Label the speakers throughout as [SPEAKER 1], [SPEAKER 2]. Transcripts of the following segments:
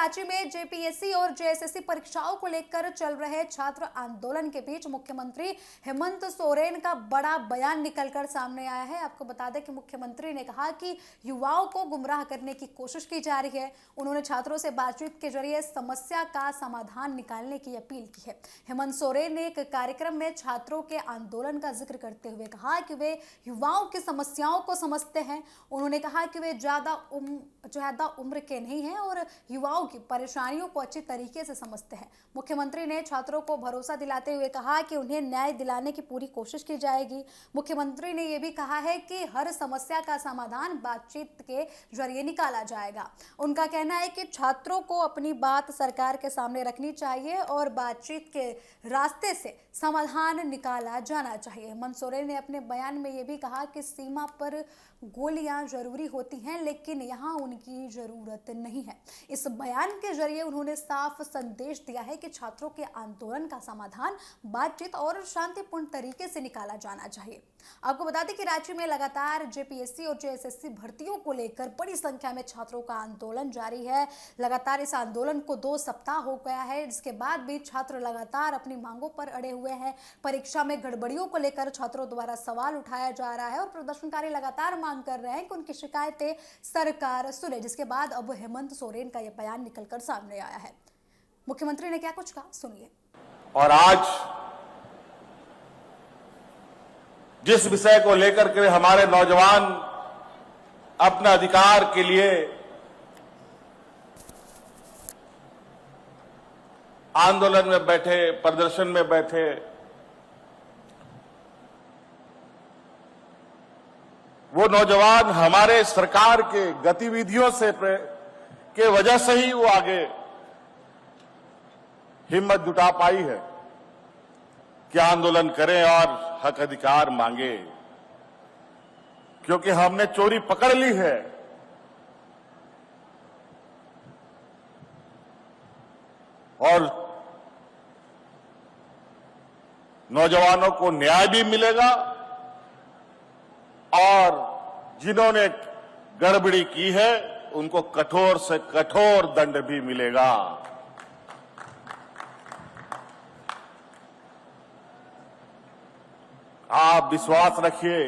[SPEAKER 1] रांची में जेपीएससी और जेएसएससी परीक्षाओं को लेकर चल रहे छात्र आंदोलन के बीच मुख्यमंत्री हेमंत सोरेन का बड़ा बयान निकलकर सामने आया है। आपको बता दें कि मुख्यमंत्री ने कहा कि युवाओं को गुमराह करने की कोशिश की जा रही है। उन्होंने छात्रों से बातचीत के जरिए समस्या का समाधान निकालने की अपील की है। हेमंत सोरेन ने एक कार्यक्रम में छात्रों के आंदोलन का जिक्र करते हुए कहा कि वे युवाओं की समस्याओं को समझते हैं। उन्होंने कहा कि वे ज्यादा उम्र के नहीं हैं और युवाओं की परेशानियों को अच्छी तरीके से समझते हैं। मुख्यमंत्री ने छात्रों को भरोसा दिलाते हुए कहा कि उन्हें न्याय दिलाने की पूरी कोशिश की जाएगी। मुख्यमंत्री ने यह भी कहा है कि हर समस्या का समाधान बातचीत के जरिए निकाला जाएगा। उनका कहना है कि छात्रों को अपनी बात सरकार के सामने रखनी चाहिए और बातचीत के रास्ते से समाधान निकाला जाना चाहिए। हेमंत सोरेन ने अपने बयान में यह भी कहा कि सीमा पर गोलियां जरूरी होती हैं, लेकिन यहाँ उनकी जरूरत नहीं है। इस बयान के जरिए उन्होंने साफ संदेश दिया है कि छात्रों के आंदोलन का समाधान बातचीत और शांतिपूर्ण तरीके से निकाला जाना चाहिए। आपको बता दें कि राज्य में लगातार जेपीएससी और जेएसएससी भर्तियों को लेकर बड़ी संख्या में छात्रों का आंदोलन जारी है। लगातार इस आंदोलन को 2 सप्ताह हो गया है, जिसके बाद भी छात्र लगातार अपनी मांगों पर अड़े हुए हैं। परीक्षा में गड़बड़ियों को लेकर छात्रों द्वारा सवाल उठाया जा रहा है और प्रदर्शनकारी लगातार मांग कर रहे हैं कि उनकी शिकायतें सरकार सुने। जिसके बाद अब हेमंत सोरेन का यह बयान निकलकर सामने आया है। मुख्यमंत्री ने क्या कुछ कहा, सुनिए।
[SPEAKER 2] और आज जिस विषय को लेकर के हमारे नौजवान अपने अधिकार के लिए आंदोलन में बैठे, प्रदर्शन में बैठे, वो नौजवान हमारे सरकार के गतिविधियों से के वजह से ही वो आगे हिम्मत जुटा पाई है कि आंदोलन करें और हक अधिकार मांगे, क्योंकि हमने चोरी पकड़ ली है। और नौजवानों को न्याय भी मिलेगा और जिन्होंने गड़बड़ी की है उनको कठोर से कठोर दंड भी मिलेगा। आप विश्वास रखिए,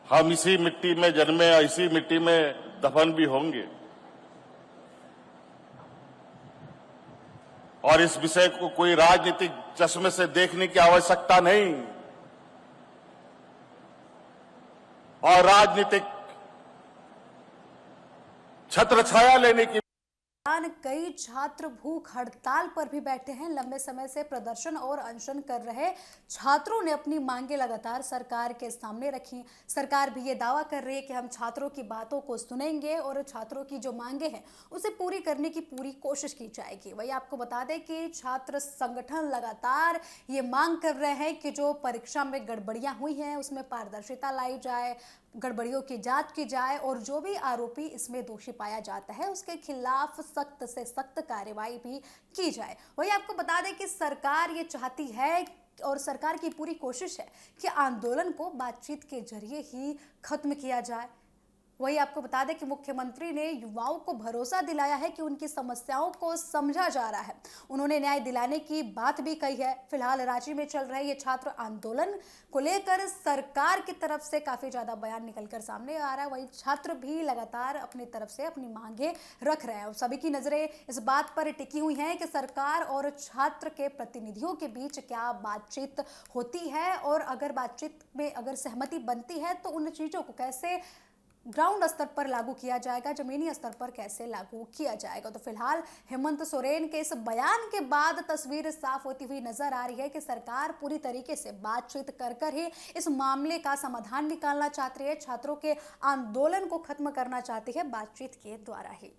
[SPEAKER 2] हम इसी मिट्टी में जन्मे, इसी मिट्टी में दफन भी होंगे और इस विषय को कोई राजनीतिक चश्मे से देखने की आवश्यकता नहीं और राजनीतिक छत्र छाया लेने की।
[SPEAKER 1] कई छात्र भूख हड़ताल पर भी बैठे हैं। लंबे समय से प्रदर्शन और अनशन कर रहे छात्रों ने अपनी मांगे लगातार सरकार के सामने रखी। सरकार भी ये दावा कर रही है कि हम छात्रों की बातों को सुनेंगे और छात्रों की जो मांगे हैं उसे पूरी करने की पूरी कोशिश की जाएगी। वही आपको बता दें कि छात्र संगठन लगातार ये मांग कर रहे हैं कि जो परीक्षा में गड़बड़ियां हुई हैं उसमें पारदर्शिता लाई जाए, गड़बड़ियों की जांच की जाए और जो भी आरोपी इसमें दोषी पाया जाता है उसके खिलाफ सख्त से सख्त कार्रवाई भी की जाए। वही आपको बता दें कि सरकार ये चाहती है और सरकार की पूरी कोशिश है कि आंदोलन को बातचीत के जरिए ही खत्म किया जाए। वही आपको बता दें कि मुख्यमंत्री ने युवाओं को भरोसा दिलाया है कि उनकी समस्याओं को समझा जा रहा है। उन्होंने न्याय दिलाने की बात भी कही है। फिलहाल रांची में चल रहे ये छात्र आंदोलन को लेकर सरकार की तरफ से काफी ज्यादा बयान निकलकर सामने आ रहा है। वही छात्र भी लगातार अपनी तरफ से अपनी मांगे रख रहे हैं और सभी की नजरें इस बात पर टिकी हुई हैं कि सरकार और छात्र के प्रतिनिधियों के बीच क्या बातचीत होती है और अगर बातचीत में अगर सहमति बनती है तो उन चीजों को कैसे ग्राउंड स्तर पर लागू किया जाएगा, जमीनी स्तर पर कैसे लागू किया जाएगा। तो फिलहाल हेमंत सोरेन के इस बयान के बाद तस्वीर साफ होती हुई नजर आ रही है कि सरकार पूरी तरीके से बातचीत कर ही इस मामले का समाधान निकालना चाहती है, छात्रों के आंदोलन को खत्म करना चाहती है बातचीत के द्वारा ही।